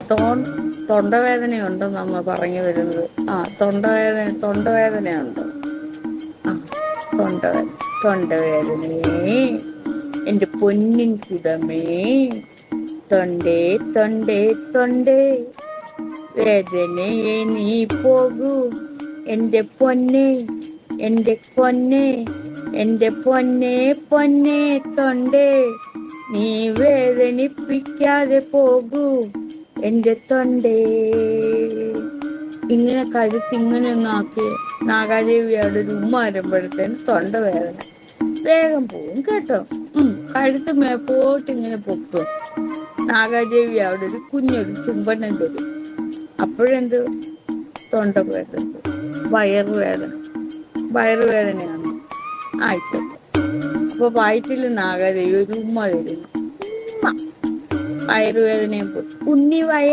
Tone തൊണ്ടവേദനയുണ്ടെന്നമ്മ പറഞ്ഞു വരുന്നത്. തൊണ്ടവേദനയുണ്ട്. ആ തൊണ്ടവേദന തൊണ്ടവേദനയേ എൻ്റെ പൊന്നിൻ കിടമേ, തൊണ്ടേ തൊണ്ടേ തൊണ്ടേ വേദനയെ നീ പോകൂ എൻ്റെ പൊന്നേ, എൻ്റെ പൊന്നേ, എൻ്റെ പൊന്നേ പൊന്നേ തൊണ്ടേ, നീ വേദനിപ്പിക്കാതെ പോകൂ എൻ്റെ തൊണ്ടേ. ഇങ്ങനെ കഴുത്തിങ്ങനെ ഒന്ന് ആക്കി നാഗാദേവിയോട് ഒരു ഉമ്മ വരുമ്പോഴത്തേന് തൊണ്ടവേദന വേഗം പോവും കേട്ടോ. കഴുത്ത് മേപ്പോട്ട് ഇങ്ങനെ പൊക്കും. നാഗാദേവി അവിടെ ഒരു കുഞ്ഞൊരു ചുംബനം തരും. അപ്പോഴെന്ത് തൊണ്ടവേദന, വയറുവേദനയാണ് ആയിക്കോട്ടെ. അപ്പൊ വയറ്റിൽ നാഗാദേവി ഒരു ഉമ്മ തരുന്നു. വയറുവേദനയും പോയി. ഉണ്ണി